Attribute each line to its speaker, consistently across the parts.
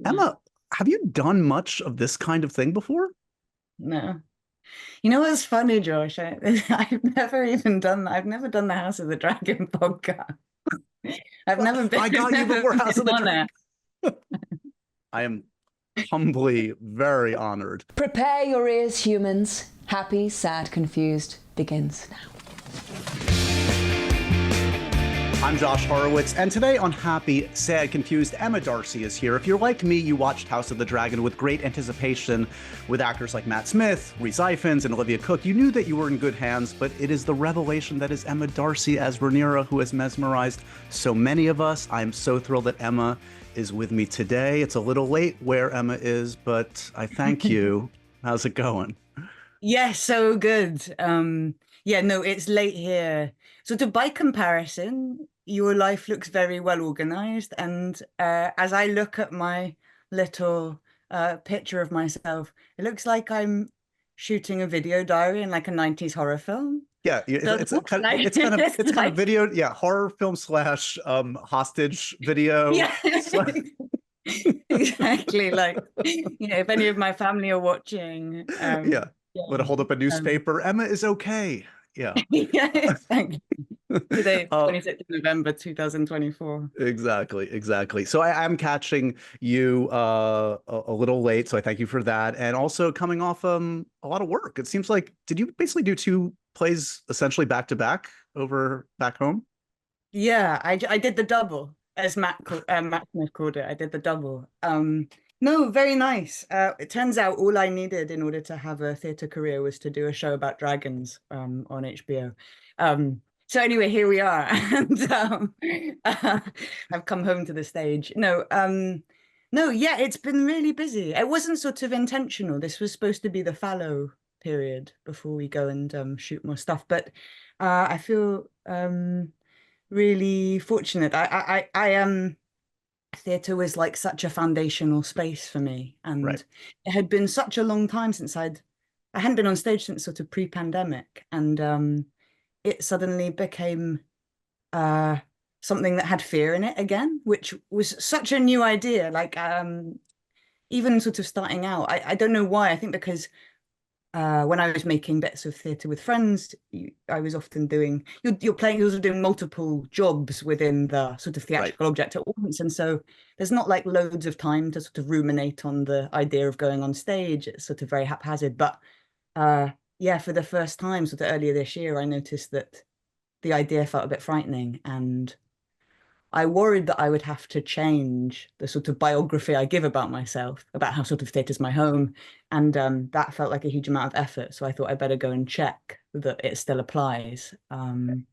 Speaker 1: Emma, have you done much of this kind of thing before?
Speaker 2: No. You know what's funny, Josh? I've never even done that. I've never done the House of the Dragon podcast. I've
Speaker 1: Well,
Speaker 2: never been,
Speaker 1: I got you
Speaker 2: never
Speaker 1: before House
Speaker 2: been
Speaker 1: of the
Speaker 2: on
Speaker 1: Dragon.
Speaker 2: it.
Speaker 1: I am humbly very honored.
Speaker 3: Prepare your ears, humans. Happy, sad, confused begins now.
Speaker 1: I'm Josh Horowitz, and today on Happy, Sad, Confused, Emma Darcy is here. If you're like me, you watched House of the Dragon with great anticipation with actors like Matt Smith, Rhys Ifans, and Olivia Cooke. You knew that you were in good hands, but it is the revelation that is Emma Darcy as Rhaenyra who has mesmerized so many of us. I'm so thrilled that Emma is with me today. It's a little late where Emma is, but I thank you. How's it going?
Speaker 2: Yeah, so good. Yeah, no, it's late here. Sort of by comparison, your life looks very well organized. And as I look at my little picture of myself, it looks like I'm shooting a video diary in like a 90s horror film.
Speaker 1: Yeah,
Speaker 2: Doesn't
Speaker 1: it's a
Speaker 2: it?
Speaker 1: kind of
Speaker 2: Like,
Speaker 1: it's kind of
Speaker 2: it's
Speaker 1: it's kind of
Speaker 2: like,
Speaker 1: video, yeah, horror film slash hostage video.
Speaker 2: yeah, exactly. Like, if any of my family are watching,
Speaker 1: Yeah.
Speaker 2: yeah,
Speaker 1: Want to hold up a
Speaker 2: um,
Speaker 1: newspaper? Emma is okay. Yeah.
Speaker 2: yeah, exactly. Today,
Speaker 1: Uh,
Speaker 2: 26th of November, 2024.
Speaker 1: exactly. So I am catching you a little late, so I thank you for that. And also coming off a lot of work. It seems like did you basically do two plays essentially back to back over back home?
Speaker 2: Yeah, I did the double, as Matt Smith called it. I did the double. No, very nice. It turns out all I needed in order to have a theatre career was to do a show about dragons on HBO. So anyway, here we are, and I've come home to the stage. No, yeah, it's been really busy. It wasn't sort of intentional. This was supposed to be the fallow period before we go and shoot more stuff, but I feel really fortunate. I am theatre was like such a foundational space for me,
Speaker 1: Right.
Speaker 2: and it had been such a long time since I hadn't been on stage since sort of pre-pandemic, and it suddenly became uh something that had fear in it again, which was such a new idea. Like even sort of starting out, I don't know why. I think because when I was making bits of theatre with friends, I was often doing you're doing multiple jobs within the sort of
Speaker 1: Right.
Speaker 2: theatrical object at once, and so there's not like loads of time to sort of ruminate on the idea of going on stage. It's sort of very haphazard, but uh, yeah, for the first time, sort of earlier this year, I noticed that the idea felt a bit frightening, and I worried that I would have to change the sort of biography I give about myself, about how sort of theatre's my home. And that felt like a huge amount of effort. So I thought I'd better go and check that it still applies.
Speaker 1: And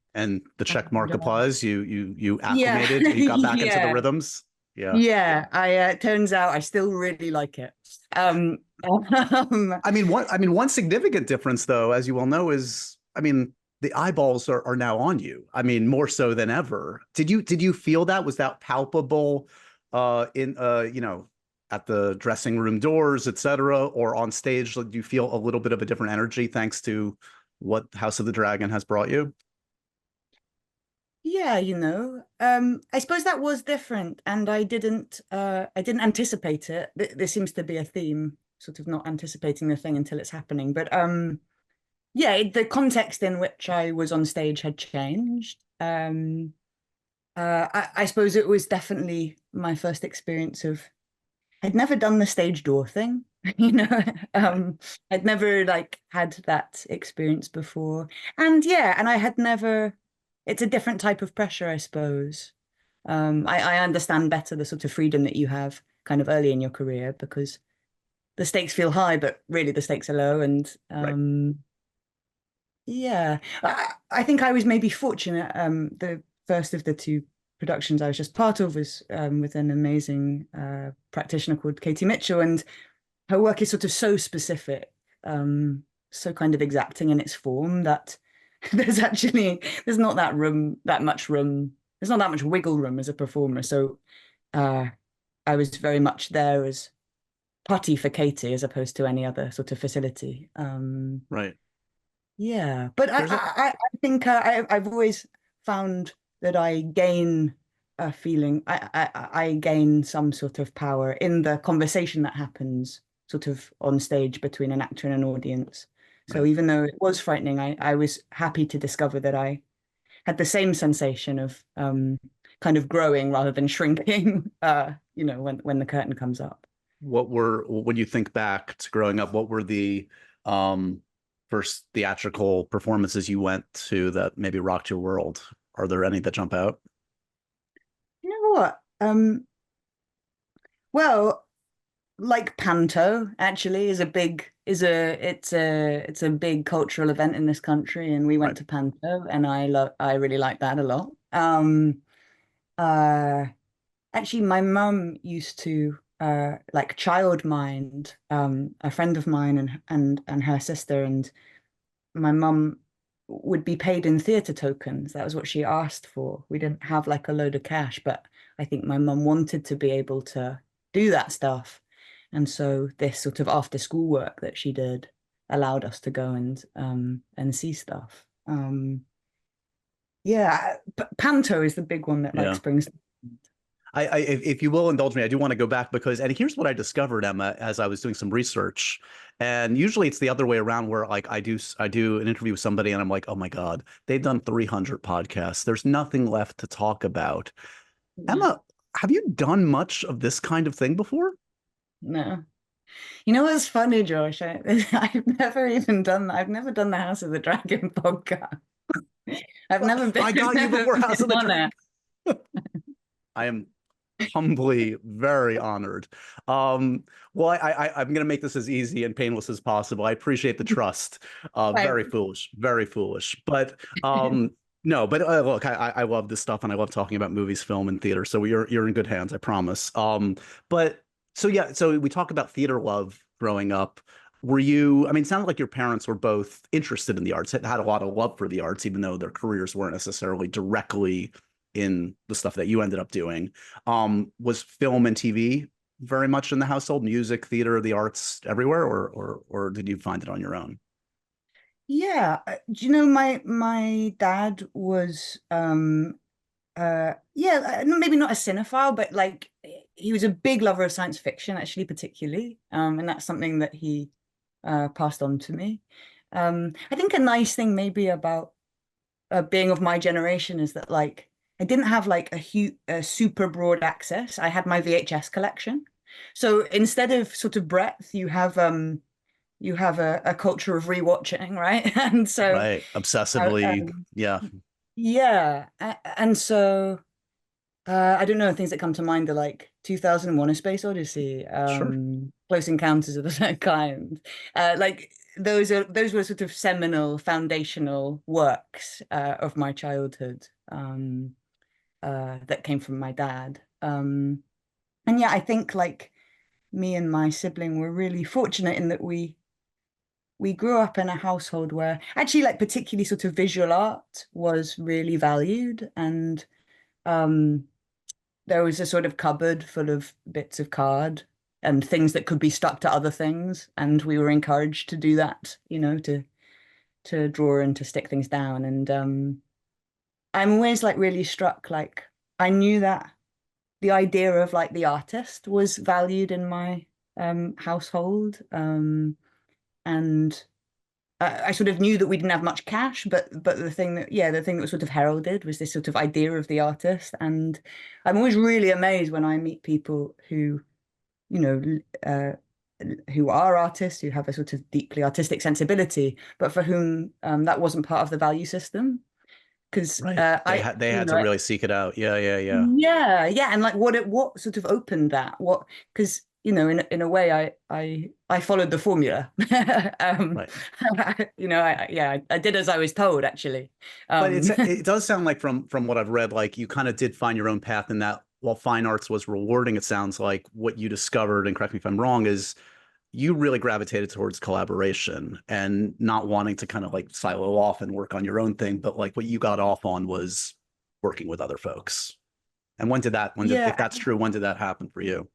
Speaker 1: the check
Speaker 2: And,
Speaker 1: mark applies. You
Speaker 2: yeah,
Speaker 1: acclimated, you got back into the
Speaker 2: yeah,
Speaker 1: rhythms. Yeah.
Speaker 2: yeah. Turns out I still really like it. Um,
Speaker 1: I mean, one significant difference, though, as you well know, is, I mean, the eyeballs are now on you. I mean, more so than ever. Did you feel that? Was that palpable in at the dressing room doors, etc., or on stage? Do you feel a little bit of a different energy thanks to what House of the Dragon has brought you?
Speaker 2: Yeah, I suppose that was different, and I didn't anticipate it. There seems to be a theme, sort of not anticipating the thing until it's happening. But yeah, the context in which I was on stage had changed. I suppose it was definitely my first experience of I'd never done the stage door thing, you know.
Speaker 1: Right.
Speaker 2: I'd never like had that experience before. And yeah, and I had never, it's a different type of pressure, I suppose. I understand better the sort of freedom that you have kind of early in your career because the stakes feel high, but really the stakes are low. And
Speaker 1: Right.
Speaker 2: yeah, I think I was maybe fortunate. The first of the two productions I was just part of was with an amazing practitioner called Katie Mitchell, and her work is sort of so specific, so kind of exacting in its form that there's not that much room, there's not that much wiggle room as a performer. So uh, I was very much there as putty for Katie as opposed to any other sort of facility.
Speaker 1: Right.
Speaker 2: Yeah, but I
Speaker 1: There's a
Speaker 2: I, I think I've always found that I gain a feeling I gain some sort of power in the conversation that happens sort of on stage between an actor and an audience. So
Speaker 1: Right.
Speaker 2: even though it was frightening, I was happy to discover that I had the same sensation of kind of growing rather than shrinking, when the curtain comes up.
Speaker 1: When you think back to growing up, what were the um, first theatrical performances you went to that maybe rocked your world? Are there any that jump out?
Speaker 2: You know what? Well, like Panto actually it's a big cultural event in this country, and we went
Speaker 1: Right.
Speaker 2: to Panto, and I really like that a lot. Uh Actually, my mum used to like childmind a friend of mine and her sister, and my mum would be paid in theatre tokens. That was what she asked for. We didn't have like a load of cash, but I think my mum wanted to be able to do that stuff. And so this sort of after school work that she did allowed us to go and see stuff. Yeah, Panto is the big one that like
Speaker 1: Yeah.
Speaker 2: springs.
Speaker 1: If you will indulge me, I do want to go back because, and here's what I discovered, Emma, as I was doing some research. And usually it's the other way around where like I do an interview with somebody and I'm like, oh my God, they've done 300 podcasts. There's nothing left to talk about.
Speaker 2: Yeah,
Speaker 1: Emma, have you done much of this kind of thing before?
Speaker 2: no. You know what's funny, Josh? I've never even done that. I've never done the House of the Dragon podcast.
Speaker 1: I
Speaker 2: I've
Speaker 1: got you
Speaker 2: never
Speaker 1: before House of
Speaker 2: been
Speaker 1: the
Speaker 2: on
Speaker 1: Dragon.
Speaker 2: it.
Speaker 1: I am humbly very honored. Well, I'm going to make this as easy and painless as possible. I appreciate the trust.
Speaker 2: Like,
Speaker 1: Very foolish, very foolish. But no, but look, I love this stuff and I love talking about movies, film, and theater. So you're in good hands, I promise. But so yeah, so we talk about theater love growing up. Were you, I mean, it sounded like your parents were both interested in the arts, had a lot of love for the arts, even though their careers weren't necessarily directly in the stuff that you ended up doing. Was film and TV very much in the household, music, theater, the arts everywhere, or did you find it on your own?
Speaker 2: yeah, do you know my dad was yeah, maybe not a cinephile, but like he was a big lover of science fiction, actually, particularly. And that's something that he passed on to me. I think a nice thing maybe about being of my generation is that like I didn't have like a super broad access. I had my VHS collection. So instead of sort of breadth, you have a culture of rewatching, right? And so
Speaker 1: Right, obsessively,
Speaker 2: um,
Speaker 1: yeah,
Speaker 2: yeah, and so I don't know, things that come to mind are like 2001: A Space Odyssey,
Speaker 1: sure.
Speaker 2: Close Encounters of the Third Kind. Like those were sort of seminal, foundational works of my childhood that came from my dad. And yeah, I think like me and my sibling were really fortunate in that we grew up in a household where actually like particularly sort of visual art was really valued, and um there was a sort of cupboard full of bits of card and things that could be stuck to other things, and we were encouraged to do that, to draw and to stick things down. And I'm always like really struck, like I knew that the idea of like the artist was valued in my household. And I sort of knew that we didn't have much cash, but the thing that was sort of heralded was this sort of idea of the artist. And I'm always really amazed when I meet people who, you know, who are artists, who have a sort of deeply artistic sensibility, but for whom that wasn't part of the value system. Because
Speaker 1: Right. They had to really seek it out. Yeah, yeah, yeah.
Speaker 2: yeah, and like what sort of opened that? What because in a way I followed the formula. um
Speaker 1: Right.
Speaker 2: I did as I was told, actually.
Speaker 1: But
Speaker 2: um
Speaker 1: it does sound like from what I've read, like you kind of did find your own path in that while fine arts was rewarding, it sounds like what you discovered, and correct me if I'm wrong, is you really gravitated towards collaboration and not wanting to kind of like silo off and work on your own thing, but like what you got off on was working with other folks. And if
Speaker 2: yeah,
Speaker 1: that's true, when did that happen for you?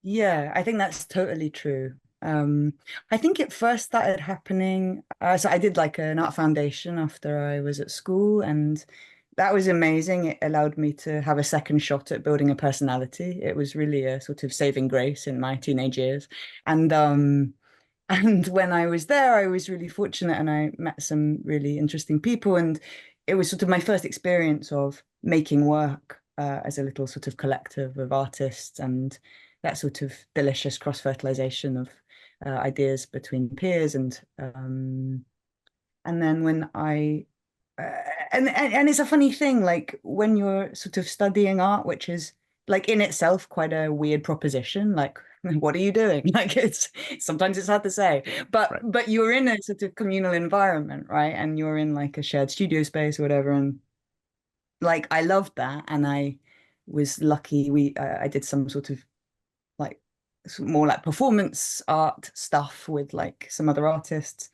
Speaker 2: yeah, I think that's totally true. I think it first started happening, so I did like an art foundation after I was at school, and that was amazing. It allowed me to have a second shot at building a personality. It was really a sort of saving grace in my teenage years. And and when I was there, I was really fortunate and I met some really interesting people. And it was sort of my first experience of making work as a little sort of collective of artists and that sort of delicious cross-fertilization of ideas between peers. And then when I and it's a funny thing, like when you're sort of studying art, which is like in itself quite a weird proposition, like what are you doing? Like it's sometimes it's hard to say, but
Speaker 1: Right.
Speaker 2: but you're in a sort of communal environment, right? And you're in like a shared studio space or whatever, and like I loved that, and I was lucky. I did some sort of like more like performance art stuff with like some other artists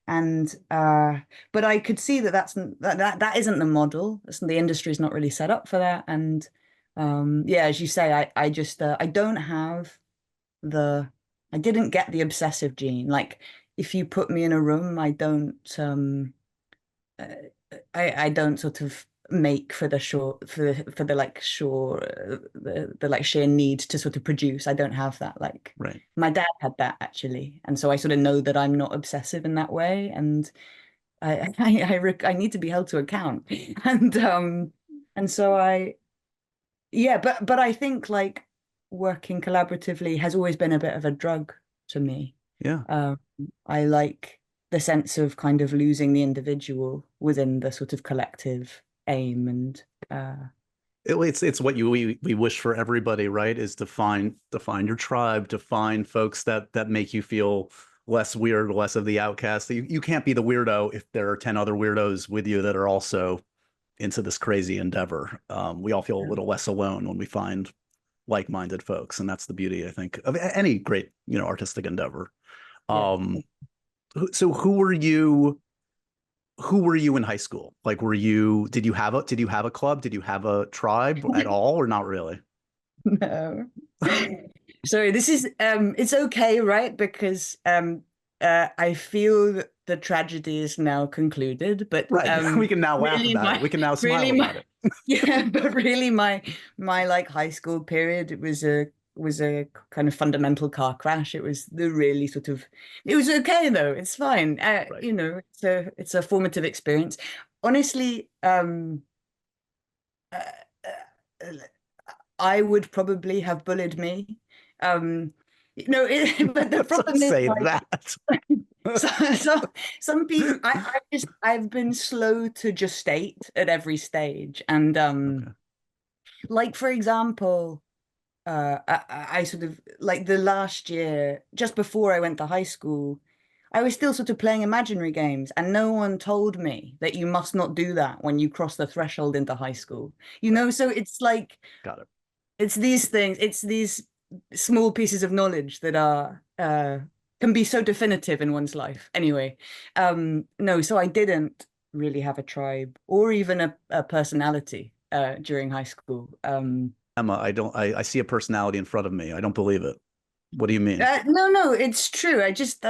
Speaker 2: and but I could see that that isn't the model. The industry's not really set up for that. And yeah, as you say, I just I don't have I didn't get the obsessive gene. Like if you put me in a room, uh, I don't sort of make for the short for the like sure the like sheer need to sort of produce. I don't have that. Like
Speaker 1: Right.
Speaker 2: my dad had that actually, and so I sort of know that I'm not obsessive in that way, and I need to be held to account, and so I yeah, but I think like working collaboratively has always been a bit of a drug to me.
Speaker 1: Yeah.
Speaker 2: I like the sense of kind of losing the individual within the sort of collective aim and
Speaker 1: It's what we wish for everybody, right? Is to find your tribe, to find folks that make you feel less weird, less of the outcast. You can't be the weirdo if there are 10 other weirdos with you that are also into this crazy endeavor. We all feel a little less alone when we find like-minded folks, and that's the beauty, I think, of any great, artistic endeavor.
Speaker 2: yeah.
Speaker 1: So who were you in high school? Like, did you have a club? Did you have a tribe at all, or not really?
Speaker 2: No. Sorry, this is it's okay, right? Because I feel that the tragedy is now concluded, but
Speaker 1: Right. We can now laugh
Speaker 2: really
Speaker 1: about it. We can now smile
Speaker 2: really
Speaker 1: about it.
Speaker 2: yeah, but really my like high school period, it was a kind of fundamental car crash. It was the really sort of it was okay though. It's fine.
Speaker 1: Right.
Speaker 2: It's a formative experience. Honestly, uh, uh, I would probably have bullied me. But the problem is
Speaker 1: Say
Speaker 2: like,
Speaker 1: that.
Speaker 2: so some people I've been slow to gestate at every stage. And
Speaker 1: Okay.
Speaker 2: like for example, I sort of like the last year, just before I went to high school, I was still sort of playing imaginary games, and no one told me that you must not do that when you cross the threshold into high school. So it's like
Speaker 1: Got it.
Speaker 2: it's these things, it's these small pieces of knowledge that are can be so definitive in one's life. Anyway, no, so I didn't really have a tribe or even a personality during high school.
Speaker 1: Emma, I see a personality in front of me. I don't believe it. What do you mean?
Speaker 2: No, it's true. I just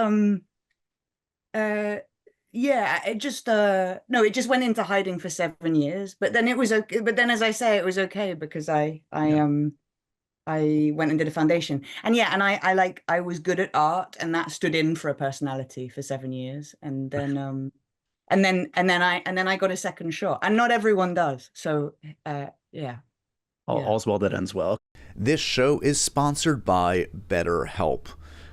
Speaker 2: yeah, it just no, it just went into hiding for 7 years. But then it was okay. But then, as I say, it was okay because I went and did a foundation, and yeah, and I was good at art, and that stood in for a personality for 7 years, and then I got a second shot, and not everyone does. So yeah.
Speaker 1: All's well that ends well.
Speaker 4: This show is sponsored by BetterHelp.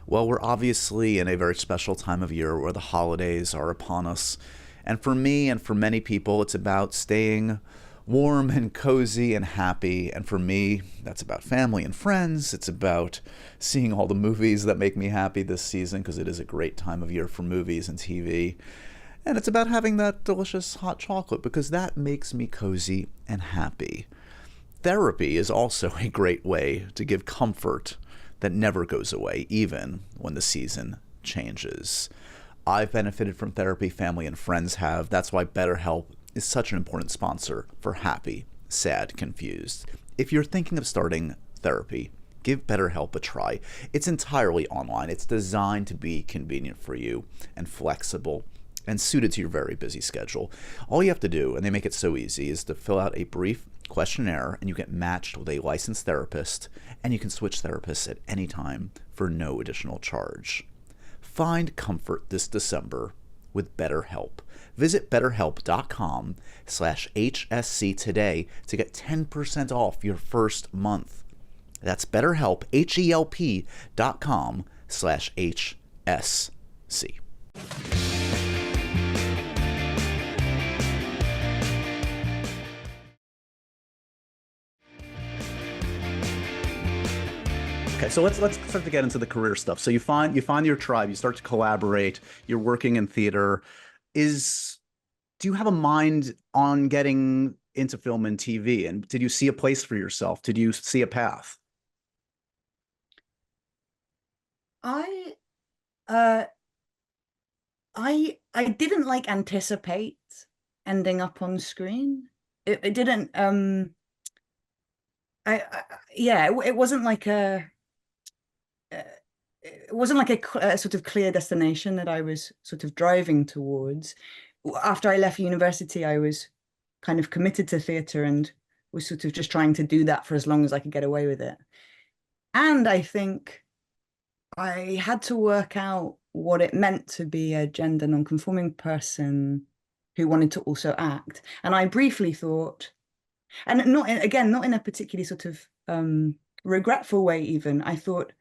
Speaker 4: Well, we're obviously in a very special time of year where the holidays are upon us. And for me and for many people, it's about staying warm and cozy and happy. And for me, that's about family and friends. It's about seeing all the movies that make me happy this season, because it is a great time of year for movies and TV. And it's about having that delicious hot chocolate, because that makes me cozy and happy. Therapy is also a great way to give comfort that never goes away, even when the season changes. I've benefited from therapy, family and friends have. That's why BetterHelp is such an important sponsor for Happy, Sad, Confused. If you're thinking of starting therapy, give BetterHelp a try. It's entirely online. It's designed to be convenient for you and flexible. and suited to your very busy schedule. All you have to do, and they make it so easy, is to fill out a brief questionnaire, and you get matched with a licensed therapist, and you can switch therapists at any time for no additional charge. Find comfort this December with BetterHelp. Visit betterhelp.com/HSC today to get 10% off your first month. That's BetterHelp, HELP.com/HSC.
Speaker 1: Okay, so let's start to get into the career stuff. So you find your tribe, you start to collaborate, you're working in theater. Do you have a mind on getting into film and TV? And did you see a place for yourself? Did you see a path?
Speaker 2: I didn't like anticipate ending up on screen. It didn't it wasn't like a sort of clear destination that I was sort of driving towards. After I left university, I was kind of committed to theatre and was sort of just trying to do that for as long as I could get away with it. And I think I had to work out what it meant to be a gender non-conforming person who wanted to also act. And I briefly thought, and not in a particularly sort of regretful way even, I thought,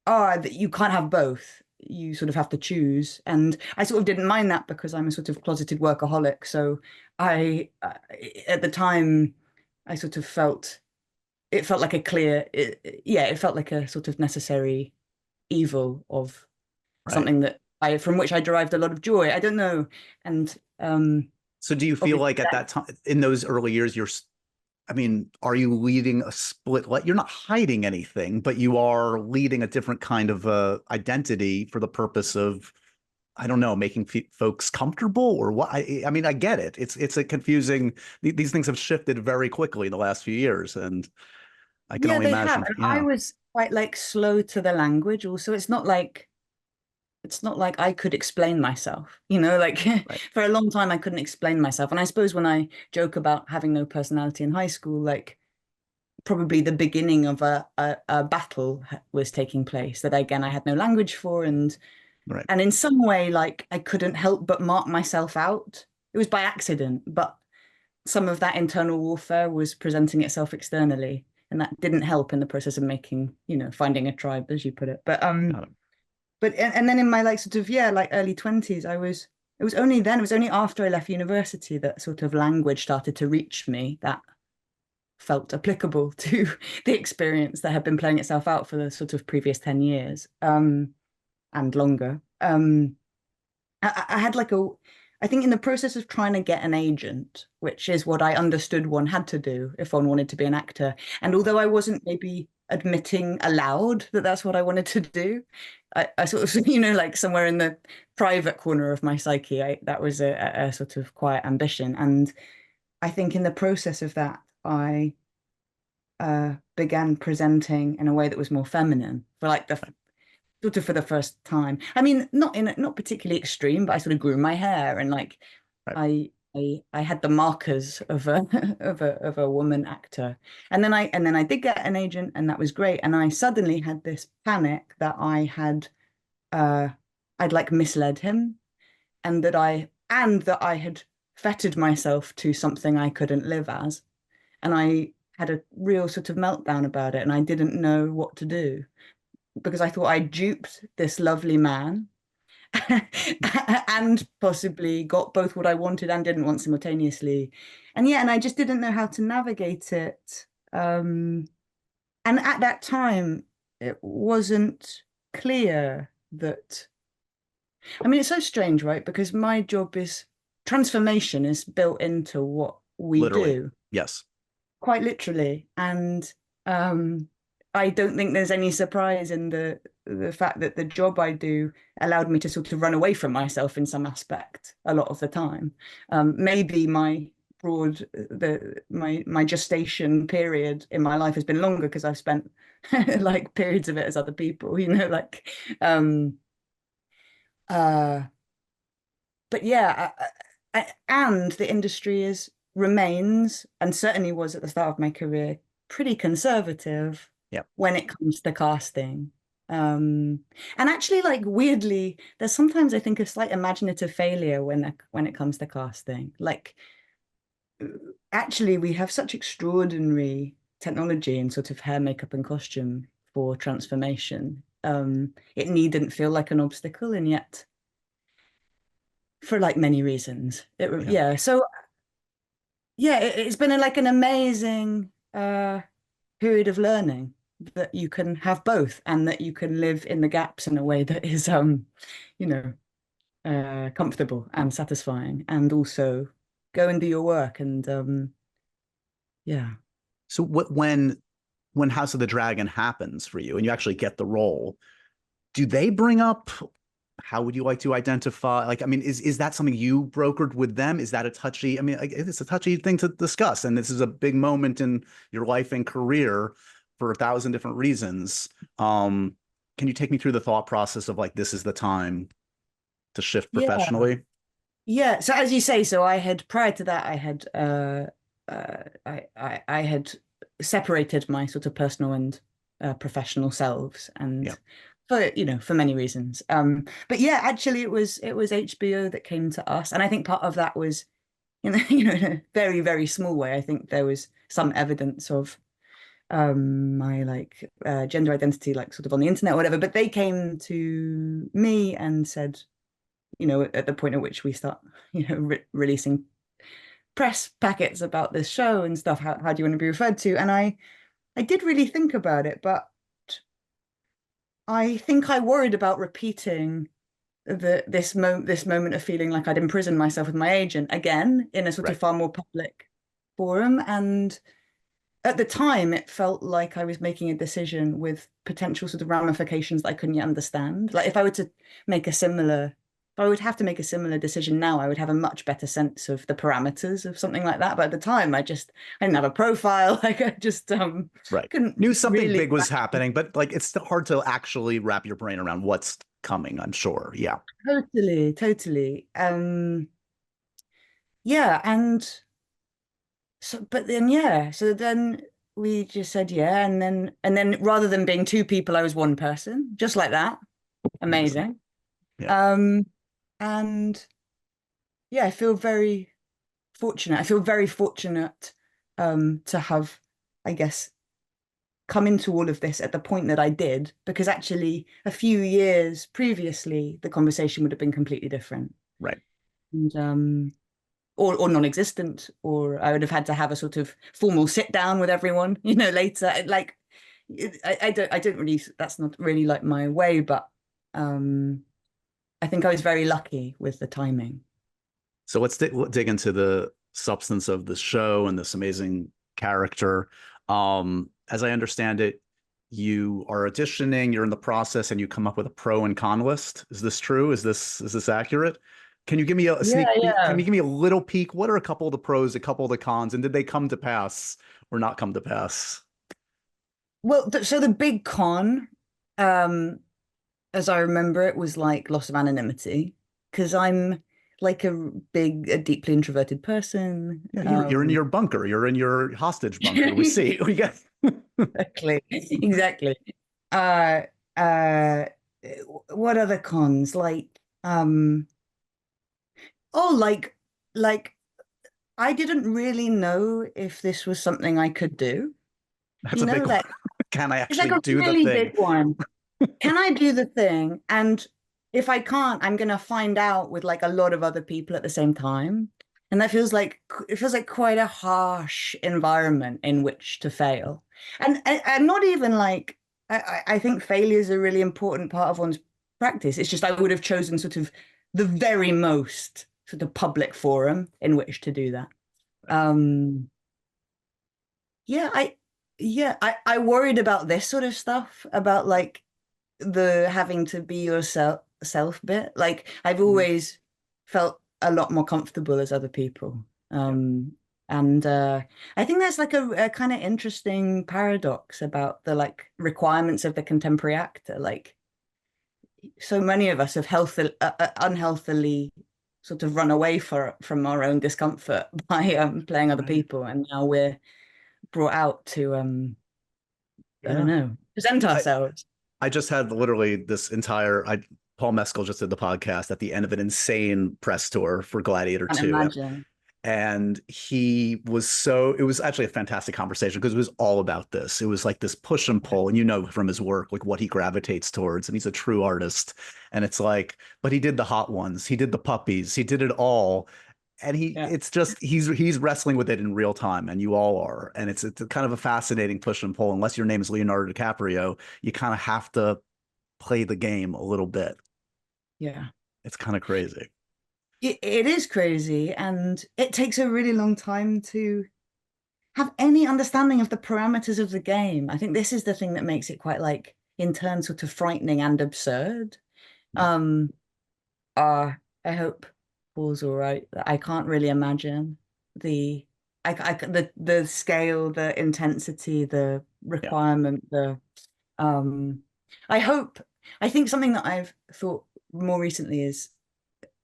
Speaker 2: that you can't have both. You sort of have to choose. And I sort of didn't mind that because I'm a sort of closeted workaholic. So at the time, I sort of felt like a it felt like a sort of necessary evil of something that from which I derived a lot of joy. I don't know. And
Speaker 1: so do you feel like at that time, in those early years, are you leading a split? Like, you're not hiding anything, but you are leading a different kind of identity for the purpose of, I don't know, making folks comfortable or what? I mean, I get it. It's a confusing. These things have shifted very quickly in the last few years, and I can only imagine.
Speaker 2: And I was quite like slow to the language. Also, it's not like I could explain myself, like for a long time I couldn't explain myself. And I suppose when I joke about having no personality in high school, like probably the beginning of a battle was taking place that again I had no language for, and in some way like I couldn't help but mark myself out. It was by accident, but some of that internal warfare was presenting itself externally, and that didn't help in the process of making, finding a tribe, as you put it. But and then in my like sort of early 20s, it was only after I left university that sort of language started to reach me that felt applicable to the experience that had been playing itself out for the sort of previous 10 years and longer. I had I think in the process of trying to get an agent, which is what I understood one had to do if one wanted to be an actor, and although I wasn't maybe admitting aloud that that's what I wanted to do, I sort of, like somewhere in the private corner of my psyche, that was a sort of quiet ambition. And I think in the process of that, I began presenting in a way that was more feminine for like for the first time. I mean, not particularly extreme, but I sort of grew my hair and like I had the markers of a woman actor. And then I did get an agent, and that was great. And I suddenly had this panic that I'd like misled him, and that I had fettered myself to something I couldn't live as. And I had a real sort of meltdown about it, and I didn't know what to do because I thought I duped this lovely man and possibly got both what I wanted and didn't want simultaneously. And I just didn't know how to navigate it. And at that time, it wasn't clear that, I mean, it's so strange, right? Because my job transformation is built into what we do.
Speaker 1: Yes.
Speaker 2: Quite literally. And I don't think there's any surprise in the fact that the job I do allowed me to sort of run away from myself in some aspect a lot of the time. Maybe my gestation period in my life has been longer because I've spent like periods of it as other people, but yeah, and the industry remains, and certainly was at the start of my career, pretty conservative when it comes to casting. And actually, like, weirdly, there's sometimes, I think, a slight imaginative failure when it comes to casting. Like, actually, we have such extraordinary technology in sort of hair, makeup, and costume for transformation. It needn't feel like an obstacle, and yet, for like many reasons, So yeah, it's been like an amazing period of learning, that you can have both, and that you can live in the gaps in a way that is comfortable and satisfying, and also go and do your work. And yeah.
Speaker 1: So when House of the Dragon happens for you and you actually get the role, do they bring up how would you like to identify? Like, I mean, is that something you brokered with them? Is that a touchy? I mean, it's a touchy thing to discuss, and this is a big moment in your life and career for 1,000 different reasons. Can you take me through the thought process of like, this is the time to shift professionally?
Speaker 2: Yeah. So as you say, prior to that, I had separated my sort of personal and professional selves, and for many reasons. But yeah, actually it was HBO that came to us. And I think part of that was, in a very, very small way, I think there was some evidence of my like gender identity, like sort of on the internet or whatever. But they came to me and said, at the point at which we start, releasing press packets about this show and stuff, how do you want to be referred to? And I did really think about it, but I think I worried about repeating this moment of feeling like I'd imprisoned myself with my agent again in a sort of far more public forum. And at the time, it felt like I was making a decision with potential sort of ramifications that I couldn't yet understand. Like, if I would have to make a similar decision now, I would have a much better sense of the parameters of something like that. But at the time, I didn't have a profile. Like, I just couldn't.
Speaker 1: Knew something big was happening, but like, it's hard to actually wrap your brain around what's coming, I'm sure. Yeah.
Speaker 2: Totally. Yeah. And so, but then, so then we just said, and then rather than being two people, I was one person, just like that. Amazing.
Speaker 1: Yeah.
Speaker 2: And yeah, I feel very fortunate. To have, I guess, come into all of this at the point that I did, because actually a few years previously, the conversation would have been completely different.
Speaker 1: Right.
Speaker 2: And or non-existent, or I would have had to have a sort of formal sit down with everyone, later. Like, I don't really, that's not really like my way, but I think I was very lucky with the timing.
Speaker 1: So let's dig into the substance of the show and this amazing character. As I understand it, you are auditioning, you're in the process, and you come up with a pro and con list. Is this true? Is this accurate? Can you give me a sneak peek? Can you give me a little peek? What are a couple of the pros, a couple of the cons, and did they come to pass or not come to pass?
Speaker 2: Well, so the big con, as I remember it, was like loss of anonymity, because I'm like a deeply introverted person.
Speaker 1: Yeah, you're in your bunker. You're in your hostage bunker. We see. We get
Speaker 2: exactly. What other cons? Like I didn't really know if this was something I could do.
Speaker 1: That's a big one. Can I actually do the
Speaker 2: really
Speaker 1: thing?
Speaker 2: Big one. Can I do the thing? And if I can't, I'm gonna find out with like a lot of other people at the same time. And that feels like quite a harsh environment in which to fail. And I'm not even like, I think failure is a really important part of one's practice. It's just I would have chosen sort of the very most sort of public forum in which to do that. I worried about this sort of stuff, about like the having to be yourself bit. Like, I've always felt a lot more comfortable as other people. And I think that's like a kind of interesting paradox about the like requirements of the contemporary actor. Like, so many of us have unhealthily sort of run away from our own discomfort by playing other people, and now we're brought out to I don't know, present ourselves.
Speaker 1: I just had literally this entire Paul Mescal just did the podcast at the end of an insane press tour for Gladiator
Speaker 2: I can't
Speaker 1: 2.
Speaker 2: imagine.
Speaker 1: And it was actually a fantastic conversation because it was all about this. It was like this push and pull, and you know from his work like what he gravitates towards, and he's a true artist. And it's like, but he did the hot ones, he did the puppies, he did it all. And it's just he's wrestling with it in real time, and you all are. And it's kind of a fascinating push and pull. Unless your name is Leonardo DiCaprio, you kind of have to play the game a little bit.
Speaker 2: Yeah,
Speaker 1: it's kind of crazy.
Speaker 2: It is crazy, and it takes a really long time to have any understanding of the parameters of the game. I think this is the thing that makes it quite like in turn sort of frightening and absurd. I hope Paul's all right. I can't really imagine the scale, the intensity, the requirement, I think something that I've thought more recently is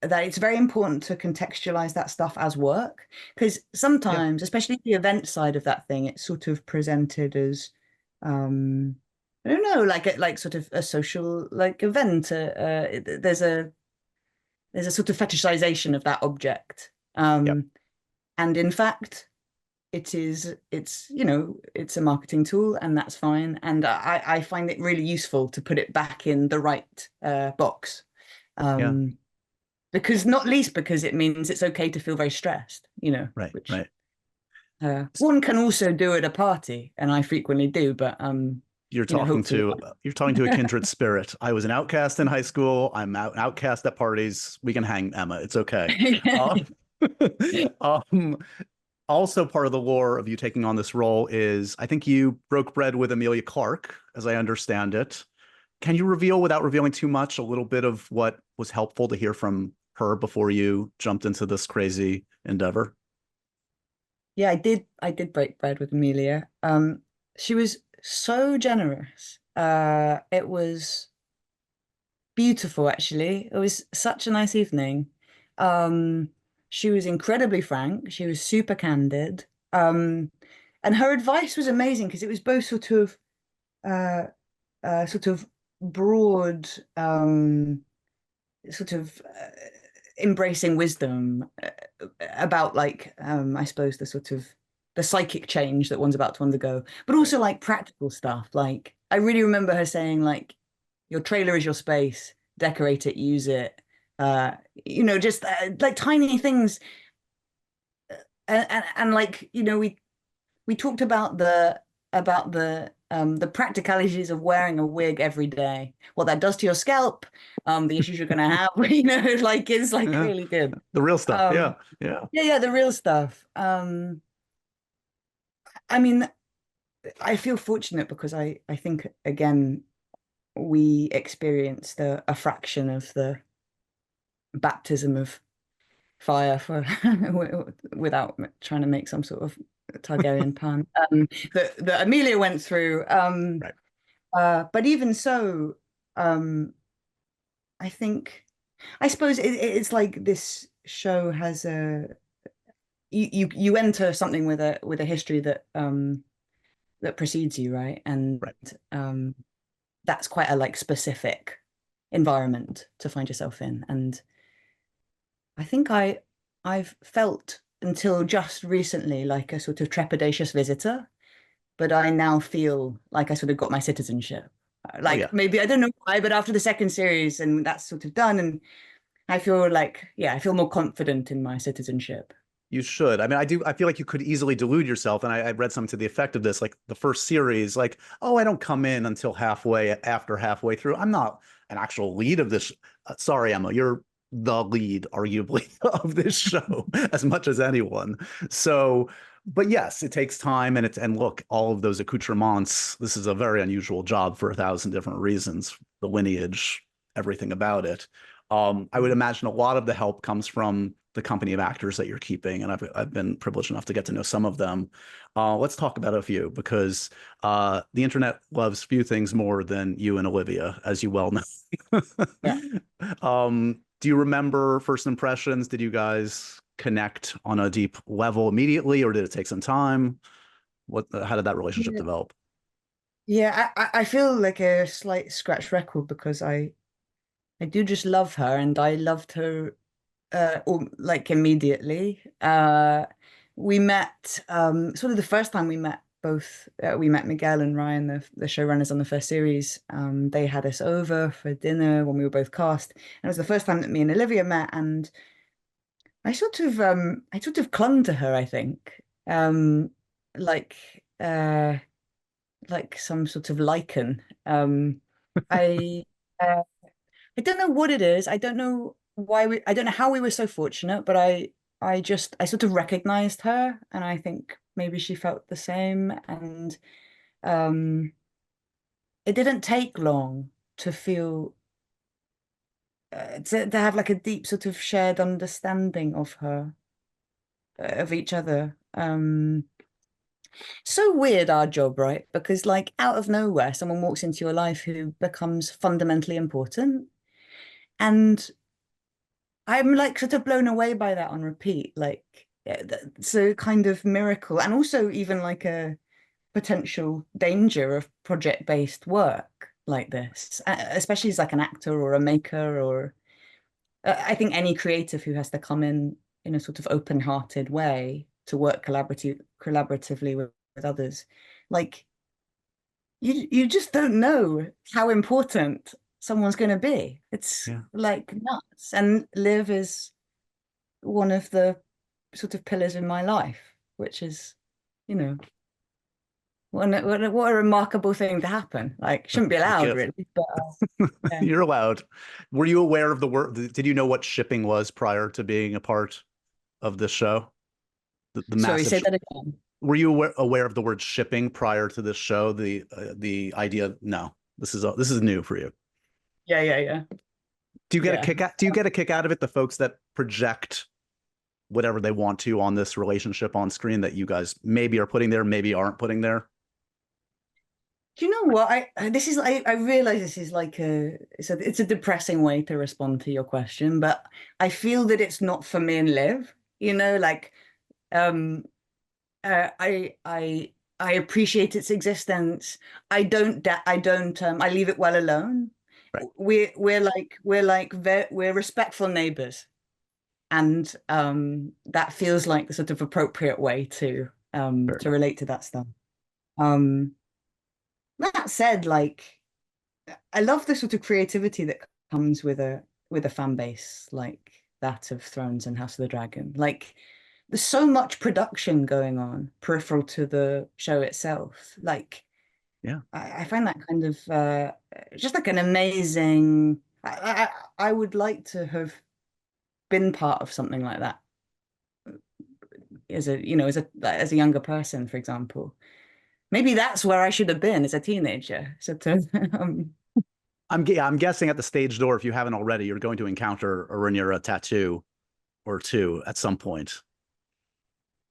Speaker 2: that it's very important to contextualize that stuff as work, because sometimes, especially the event side of that thing, it's sort of presented as I don't know, like sort of a social like event. There's a sort of fetishization of that object, and in fact, it's a marketing tool, and that's fine. And I find it really useful to put it back in the right box. Because not least because it means it's okay to feel very stressed,
Speaker 1: Right.
Speaker 2: One can also do at a party, and I frequently do, but
Speaker 1: you're talking to a kindred spirit. I was an outcast in high school. I'm an outcast at parties. We can hang, Emma. It's okay. Also part of the lore of you taking on this role is I think you broke bread with Emilia Clarke, as I understand it. Can you reveal, without revealing too much, a little bit of what was helpful to hear from her before you jumped into this crazy endeavor?
Speaker 2: Yeah, I did break bread with Emilia. She was so generous. It was beautiful, actually. It was such a nice evening. She was incredibly frank. She was super candid. And her advice was amazing because it was both sort of broad, embracing wisdom about I suppose the sort of the psychic change that one's about to undergo, but also like practical stuff. Like I really remember her saying like, your trailer is your space, decorate it, use it, just like tiny things. And like, we talked about the practicalities of wearing a wig every day, what that does to your scalp, the issues you're going to have, it's like really good.
Speaker 1: The real stuff.
Speaker 2: Yeah, the real stuff. I mean, I feel fortunate because I think, again, we experienced a fraction of the baptism of fire without trying to make some sort of Targaryen pun that Emilia went through.
Speaker 1: Right.
Speaker 2: But even so, I suppose it's like this show has you enter something with a history that precedes you, right? And that's quite a like specific environment to find yourself in. And I think I've felt until just recently like a sort of trepidatious visitor, but I now feel like I sort of got my citizenship. Maybe I don't know why, but after the second series and that's sort of done, and I feel like, I feel more confident in my citizenship.
Speaker 1: You should. I mean, I feel like you could easily delude yourself. And I read something to the effect of this, like the first series, like, oh, I don't come in until halfway through. I'm not an actual lead of this. Sorry, Emma, you're the lead, arguably, of this show as much as anyone. So, but yes, it takes time. And look, all of those accoutrements, this is a very unusual job for 1,000 different reasons, the lineage, everything about it. I would imagine a lot of the help comes from the company of actors that you're keeping, and I've been privileged enough to get to know some of them. Let's talk about a few, because the internet loves few things more than you and Olivia, as you well know. Do you remember first impressions? Did you guys connect on a deep level immediately, or did it take some time? How did that relationship
Speaker 2: Yeah.
Speaker 1: develop?
Speaker 2: Yeah, I feel like a slight scratch record because I do just love her, and I loved her like immediately. We met sort of the first time we met both we met Miguel and Ryan, the showrunners on the first series. They had us over for dinner when we were both cast. And it was the first time that me and Olivia met, and I sort of clung to her, I think. Like uh like some sort of lichen. I uh, I don't know what it is. I don't know why I don't know how we were so fortunate, but I sort of recognized her, and I think maybe she felt the same. And um, it didn't take long to feel to have like a deep sort of shared understanding of her, of each other. So weird our job, right? Because like out of nowhere, someone walks into your life who becomes fundamentally important. And I'm like sort of blown away by that on repeat. Like, so kind of miracle, and also even like a potential danger of project-based work like this, especially as like an actor or a maker, or I think any creative who has to come in a sort of open-hearted way to work collaboratively with others. Like, you just don't know how important someone's going to be. It's
Speaker 1: Yeah.
Speaker 2: like nuts. And Liv is one of the sort of pillars in my life, which is, you know, what a remarkable thing to happen. Like, shouldn't be
Speaker 1: The
Speaker 2: allowed,
Speaker 1: gift.
Speaker 2: really, but yeah.
Speaker 1: You're allowed. Were you aware of the word? Did you know what shipping was prior to being a part of this show? The
Speaker 2: Sorry,
Speaker 1: massive.
Speaker 2: say that again.
Speaker 1: Were you aware of the word shipping prior to this show? The idea? No, this is new for you.
Speaker 2: Yeah, yeah, yeah,
Speaker 1: Do you get a
Speaker 2: yeah.
Speaker 1: kick out? Do you get a kick out of it? The folks that project whatever they want to on this relationship on screen that you guys maybe are putting there, maybe aren't putting there.
Speaker 2: Do you know what? I realize this is like it's a depressing way to respond to your question, but I feel that it's not for me and Liv. You know, like um I appreciate its existence. I leave it well alone.
Speaker 1: Right.
Speaker 2: We're respectful neighbors, and that feels like the sort of appropriate way
Speaker 1: Fair
Speaker 2: to
Speaker 1: enough.
Speaker 2: relate to that stuff. Um that said, like I love the sort of creativity that comes with a fan base like that of Thrones and House of the Dragon. Like there's so much production going on peripheral to the show itself. Like
Speaker 1: Yeah.
Speaker 2: I find that kind of just like an amazing. I would like to have been part of something like that as a as a younger person, for example. Maybe that's where I should have been as a teenager. So to
Speaker 1: I'm guessing at the stage door, if you haven't already, you're going to encounter a Rhaenyra tattoo or two at some point.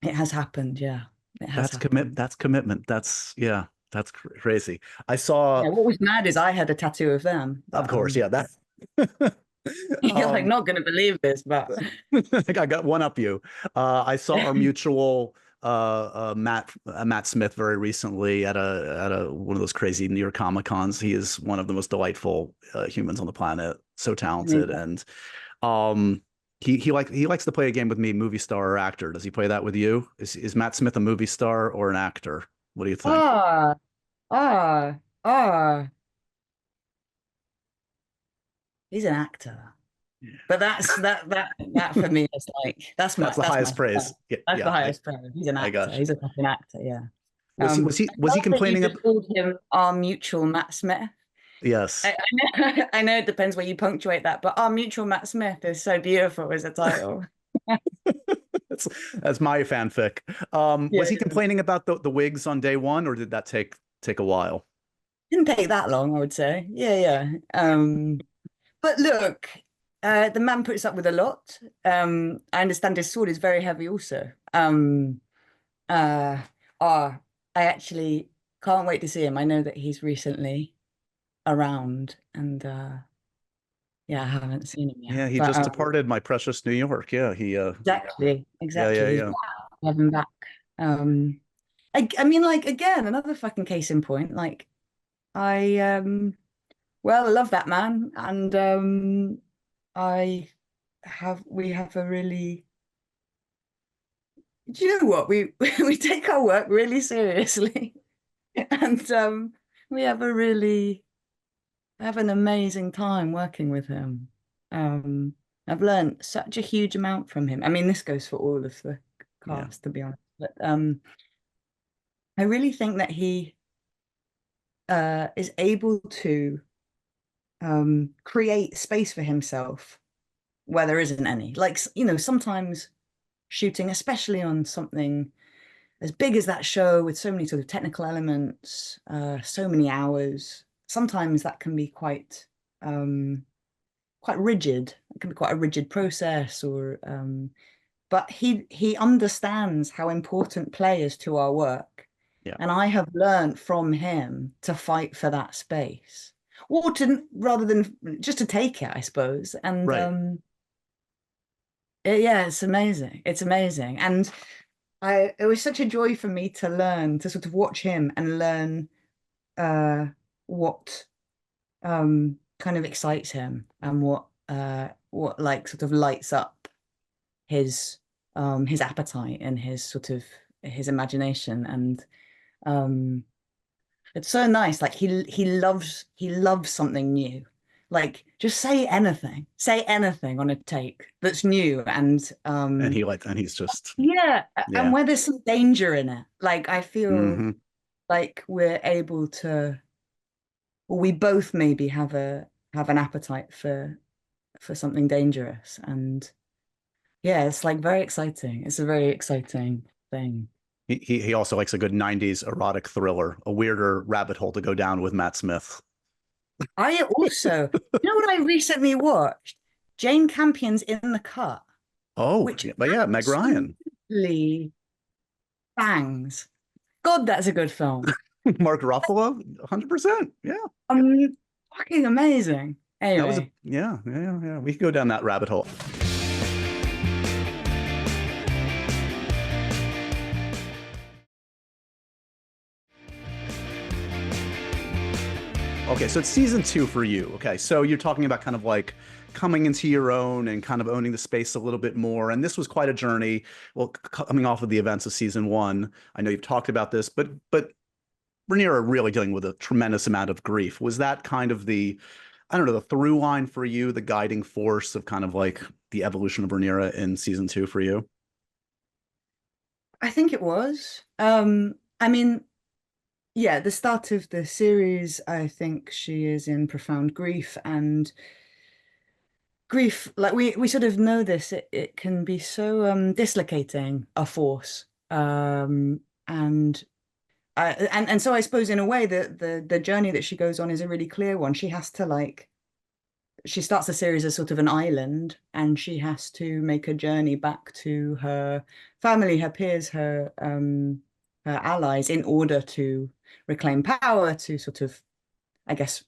Speaker 2: it has happened, yeah. It has happened.
Speaker 1: That's commitment. Yeah, that's crazy. I saw,
Speaker 2: Yeah, what was mad is I had a tattoo of them,
Speaker 1: of
Speaker 2: but
Speaker 1: course, yeah, that.
Speaker 2: you're like not gonna believe this, but
Speaker 1: I think I got one up you. I saw our mutual Matt Smith very recently at a one of those crazy New York Comic Cons. He is one of the most delightful humans on the planet. So talented, and um, he likes to play a game with me, movie star or actor. Does he play that with you? Is Matt Smith a movie star or an actor? What do you think?
Speaker 2: ah, ah, ah. He's an actor. But that for me is like
Speaker 1: That's the
Speaker 2: that's my
Speaker 1: highest praise. Yeah,
Speaker 2: that's the
Speaker 1: yeah,
Speaker 2: highest praise. He's an
Speaker 1: I
Speaker 2: actor.
Speaker 1: got you.
Speaker 2: He's a fucking actor, yeah.
Speaker 1: Was he
Speaker 2: I
Speaker 1: was he
Speaker 2: love that you
Speaker 1: complaining?
Speaker 2: just called him our mutual Matt Smith.
Speaker 1: Yes.
Speaker 2: I know it depends where you punctuate that, but our mutual Matt Smith is so beautiful as a title.
Speaker 1: That's that's my fanfic.
Speaker 2: Yeah,
Speaker 1: Was he
Speaker 2: yeah.
Speaker 1: complaining about the wigs on day one, or did that take a while?
Speaker 2: Didn't take that long, I would say. Yeah, yeah. But look, the man puts up with a lot. I understand his sword is very heavy also. Uh, I actually can't wait to see him. I know that he's recently around, and Yeah, I haven't seen him yet.
Speaker 1: Yeah, he
Speaker 2: But
Speaker 1: just departed my precious New York. Yeah, he
Speaker 2: exactly,
Speaker 1: yeah.
Speaker 2: He's back. We have him back. I mean, like, again, another fucking case in point. Like, well, I love that man, and we have a really, do you know what, we take our work really seriously, and we have an amazing time working with him. I've learned such a huge amount from him. I mean, this goes for all of the
Speaker 1: Yeah.
Speaker 2: cast, to be honest, but I really think that he is able to create space for himself where there isn't any. Like, you know, sometimes shooting, especially on something as big as that show with so many sort of technical elements, so many hours, sometimes that can be quite rigid. It can be quite a rigid process, or but he understands how important play is to our work.
Speaker 1: Yeah.
Speaker 2: And I have learned from him to fight for that space. Or to, rather than just to take it, I suppose. And
Speaker 1: Right.
Speaker 2: yeah, it's amazing. It's amazing. And it was such a joy for me to learn, to sort of watch him and learn what kind of excites him, and what like sort of lights up his appetite and his sort of his imagination. And it's so nice. Like, he loves something new. Like, just say anything on a take that's new, and
Speaker 1: he's just
Speaker 2: yeah, and
Speaker 1: yeah.
Speaker 2: where there's some danger in it. Like, I feel
Speaker 1: Hmm.
Speaker 2: like we're able to, or we both maybe have an appetite for something dangerous. And yeah, it's like very exciting. It's a very exciting thing.
Speaker 1: He also likes a good 90s erotic thriller, a weirder rabbit hole to go down with Matt Smith.
Speaker 2: I also, you know what I recently watched? Jane Campion's In the Cut,
Speaker 1: Oh,
Speaker 2: which
Speaker 1: but yeah, Meg Ryan.
Speaker 2: absolutely bangs. God, that's a good film.
Speaker 1: Mark Ruffalo, 100%. Yeah.
Speaker 2: Fucking amazing.
Speaker 1: That was a
Speaker 2: Anyway,
Speaker 1: yeah. We could go down that rabbit hole. Okay, so it's season 2 for you. Okay, so you're talking about kind of like coming into your own and kind of owning the space a little bit more. And this was quite a journey. Well, coming off of the events of season 1, I know you've talked about this, but Rhaenyra really dealing with a tremendous amount of grief. Was that kind of the, I don't know, the through line for you, the guiding force of kind of like the evolution of Rhaenyra in season 2 for you?
Speaker 2: I think it was. I mean, yeah, the start of the series, I think she is in profound grief, and grief, like, we sort of know this, it can be so dislocating a force. And and so I suppose in a way the journey that she goes on is a really clear one. She has to, like, she starts the series as sort of an island, and she has to make a journey back to her family, her peers, her allies, in order to reclaim power, to sort of, I guess,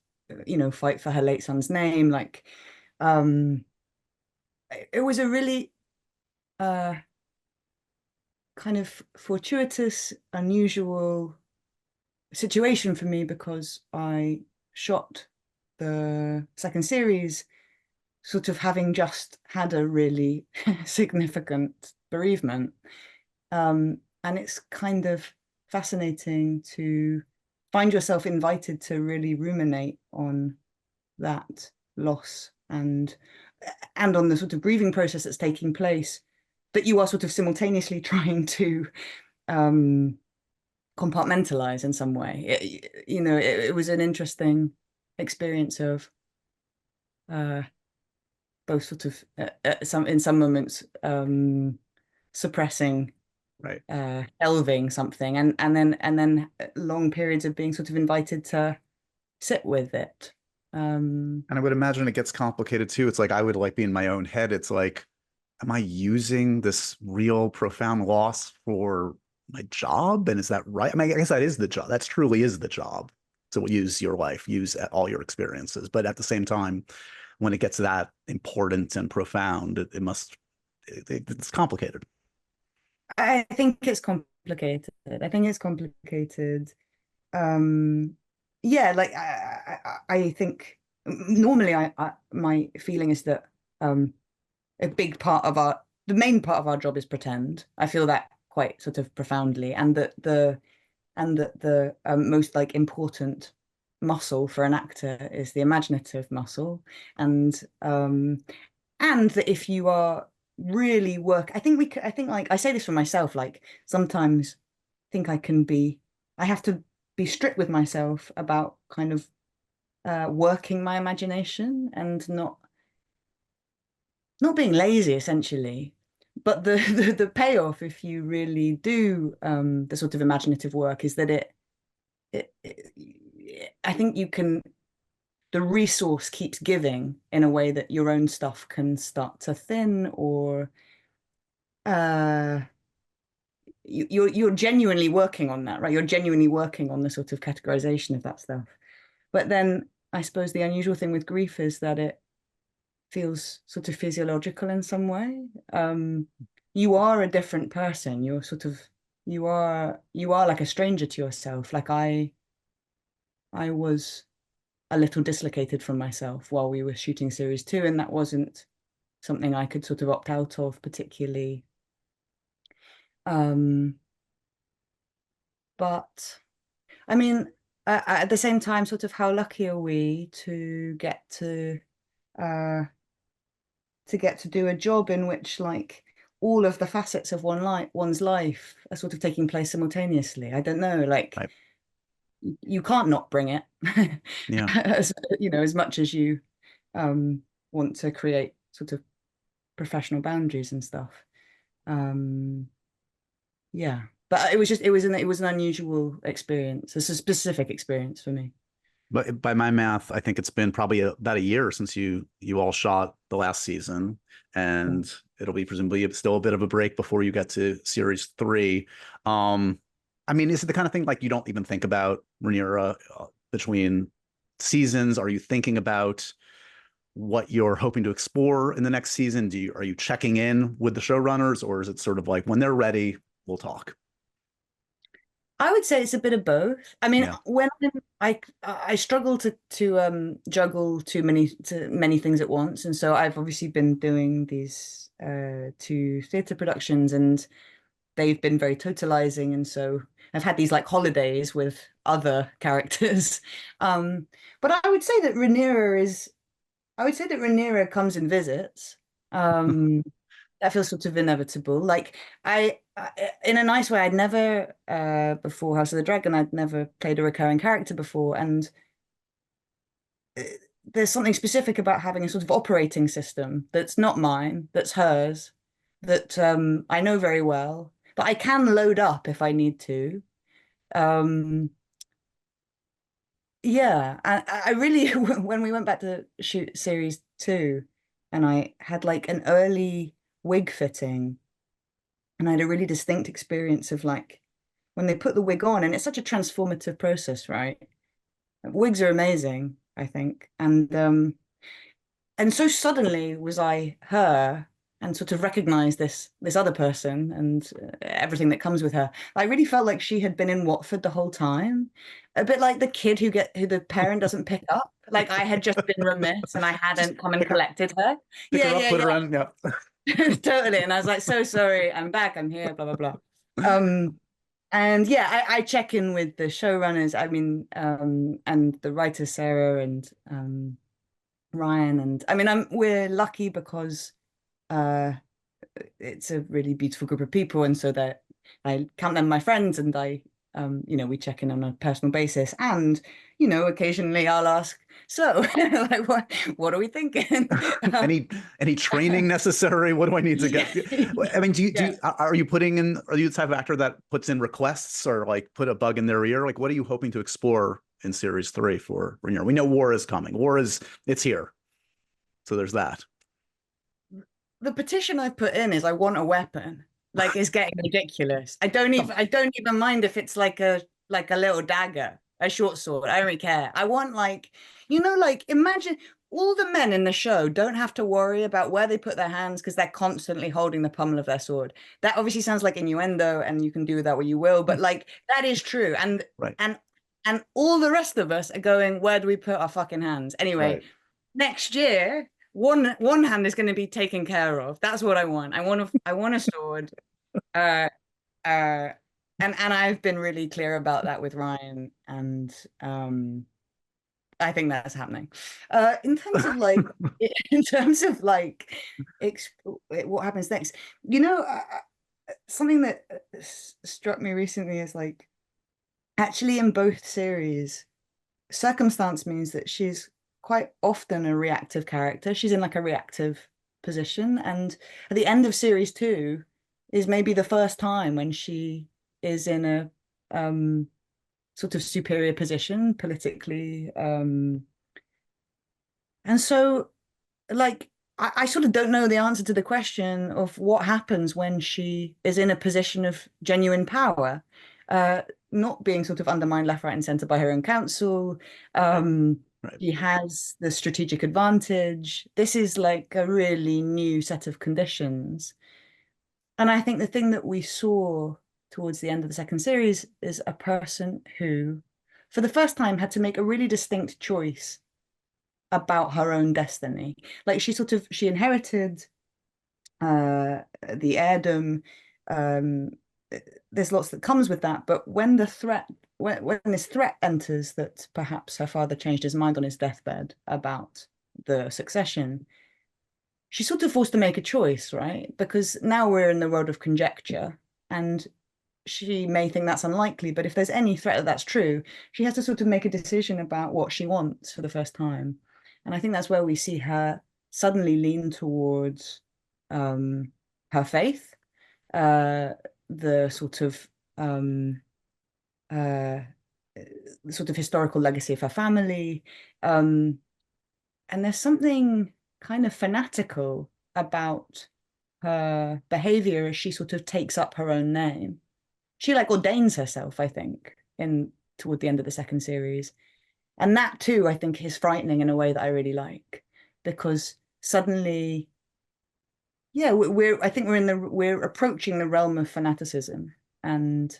Speaker 2: you know, fight for her late son's name. Like, it was a really kind of fortuitous, unusual situation for me, because I shot the second series sort of having just had a really significant bereavement. And it's kind of fascinating to find yourself invited to really ruminate on that loss, and on the sort of grieving process that's taking place, that you are sort of simultaneously trying to compartmentalize in some way. You know, it was an interesting experience of both sort of in some moments suppressing,
Speaker 1: Right.
Speaker 2: delving something, and then long periods of being sort of invited to sit with it.
Speaker 1: And I would imagine it gets complicated too. It's like I would like be in my own head. It's like, am I using this real profound loss for my job? And is that right? I mean, I guess that is the job. That's truly is the job. So use your life, use all your experiences. But at the same time, when it gets that important and profound, it's complicated.
Speaker 2: I think it's complicated. I think it's complicated. Yeah, like I think normally my feeling is that a big part of the main part of our job is pretend. I feel that quite sort of profoundly, and that the most like important muscle for an actor is the imaginative muscle, and that if you are really I think like I say this for myself, like sometimes I think I have to be strict with myself about kind of working my imagination and not being lazy essentially. But the payoff, if you really do the sort of imaginative work, is that I think the resource keeps giving in a way that your own stuff can start to thin, or you're genuinely working on that, right? You're genuinely working on the sort of categorization of that stuff. But then I suppose the unusual thing with grief is that it feels sort of physiological in some way. You are a different person. You are like a stranger to yourself. Like I was a little dislocated from myself while we were shooting series 2, and that wasn't something I could sort of opt out of particularly. But I mean, at the same time, sort of how lucky are we to get to do a job in which like all of the facets of one's life are sort of taking place simultaneously. I don't know, like
Speaker 1: Right.
Speaker 2: You can't not bring it.
Speaker 1: Yeah.
Speaker 2: As much as you want to create sort of professional boundaries and stuff. Yeah, but it was an unusual experience. It's a specific experience for me.
Speaker 1: But by my math, I think it's been probably about a year since you all shot the last season, and it'll be presumably still a bit of a break before you get to series 3. I mean, is it the kind of thing like you don't even think about Rhaenyra between seasons? Are you thinking about what you're hoping to explore in the next season? Are you checking in with the showrunners, or is it sort of like when they're ready, we'll talk?
Speaker 2: I would say it's a bit of both. I mean,
Speaker 1: Yeah.
Speaker 2: when I struggle to juggle too many things at once, and so I've obviously been doing these 2 theatre productions, and they've been very totalizing, and so I've had these like holidays with other characters. But I would say that Rhaenyra comes and visits. That feels sort of inevitable. Like I in a nice way, I'd never before House of the Dragon, I'd never played a recurring character before, and there's something specific about having a sort of operating system that's not mine, that's hers, that I know very well, that I can load up if I need to. Yeah, I really when we went back to shoot series 2, and I had like an early wig fitting, and I had a really distinct experience of like when they put the wig on, and it's such a transformative process, right? Wigs are amazing, I think, and so suddenly was I her, and sort of recognized this other person and everything that comes with her. I really felt like she had been in Watford the whole time, a bit like the kid who the parent doesn't pick up. Like I had just been remiss and I hadn't come and collected her.
Speaker 1: Pick her up,
Speaker 2: Yeah,
Speaker 1: put her on. Yeah.
Speaker 2: totally. And I was like, so sorry, I'm back, I'm here, blah blah blah. And yeah, I check in with the showrunners. I mean, and the writer Sarah and Ryan, and I mean, we're lucky because it's a really beautiful group of people, and so that I count them my friends, and I we check in on a personal basis, and occasionally I'll ask, so like what are we thinking?
Speaker 1: Any training necessary? What do I need to get? I mean, are you the type of actor that puts in requests or like put a bug in their ear? Like, what are you hoping to explore in series 3 for Rhaenyra? We know war is coming. It's here. So there's that.
Speaker 2: The petition I put in is I want a weapon. Like it's getting ridiculous. I don't even mind if it's like a little dagger, a short sword. I don't really care. I want like imagine all the men in the show don't have to worry about where they put their hands because they're constantly holding the pommel of their sword. That obviously sounds like innuendo, and you can do with that what you will, but like that is true. And
Speaker 1: Right.
Speaker 2: and all the rest of us are going, where do we put our fucking hands? Anyway,
Speaker 1: Right.
Speaker 2: next year, one hand is going to be taken care of. That's what I want. I want a sword. Uh and I've been really clear about that with Ryan, and I think that's happening. In terms of like, what happens next, you know, something that struck me recently is like, actually in both series, circumstance means that she's quite often a reactive character. She's in like a reactive position, and at the end of series 2 is maybe the first time when she is in a sort of superior position politically. And so, like, I sort of don't know the answer to the question of what happens when she is in a position of genuine power, not being sort of undermined left, right, and center by her own council.
Speaker 1: Right.
Speaker 2: She has the strategic advantage. This is like a really new set of conditions. And I think the thing that we saw towards the end of the second series is a person who, for the first time, had to make a really distinct choice about her own destiny. Like she inherited the heirdom. There's lots that comes with that, but when the threat, when this threat enters that perhaps her father changed his mind on his deathbed about the succession, she's sort of forced to make a choice, right? Because now we're in the world of conjecture, and she may think that's unlikely, but if there's any threat that that's true, she has to sort of make a decision about what she wants for the first time. And I think that's where we see her suddenly lean towards her faith, the sort of historical legacy of her family. And there's something kind of fanatical about her behavior as she sort of takes up her own name. She like ordains herself, I think, toward the end of the second series. And that too, I think, is frightening in a way that I really like, because suddenly, yeah, I think we're approaching the realm of fanaticism, and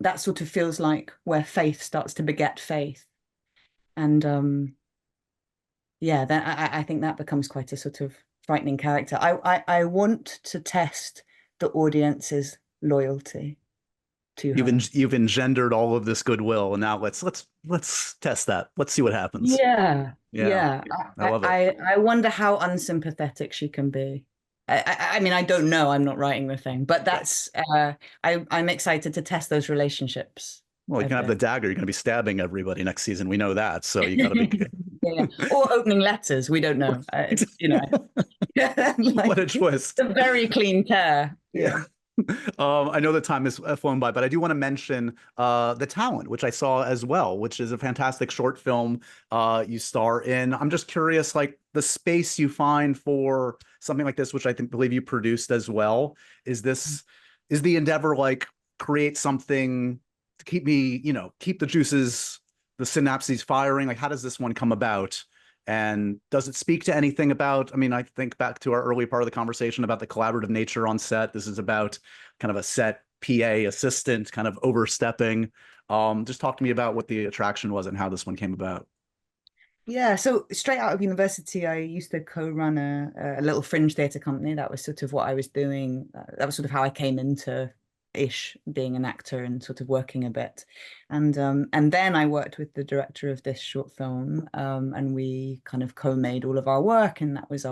Speaker 2: that sort of feels like where faith starts to beget faith. And yeah, I think that becomes quite a sort of frightening character. I want to test the audience's loyalty to her.
Speaker 1: You've engendered all of this goodwill, and now let's test that. Let's see what happens.
Speaker 2: Yeah.
Speaker 1: I love it.
Speaker 2: I wonder how unsympathetic she can be. I mean, I don't know. I'm not writing the thing, but that's I'm excited to test those relationships.
Speaker 1: Well, you can have the dagger. You're going to be stabbing everybody next season. We know that, so you got to be good.
Speaker 2: Yeah. Or opening letters. We don't know. You know, like,
Speaker 1: What a twist!
Speaker 2: A very clean tear.
Speaker 1: Yeah. I know the time has flown by, but I do want to mention The Talent, which I saw as well, which is a fantastic short film you star in. I'm just curious, like the space you find for something like this, which believe you produced as well. Is the endeavor like create something to keep the juices, the synapses firing? Like, how does this one come about? And does it speak to anything about, I mean, I think back to our early part of the conversation about the collaborative nature on set. This is about kind of a set PA assistant kind of overstepping. Just talk to me about what the attraction was and how this one came about.
Speaker 2: Yeah, so straight out of university, I used to co-run a little fringe theatre company. That was sort of what I was doing. That was sort of how I came into being an actor and sort of working a bit. And then I worked with the director of this short film, and we kind of co-made all of our work, and that was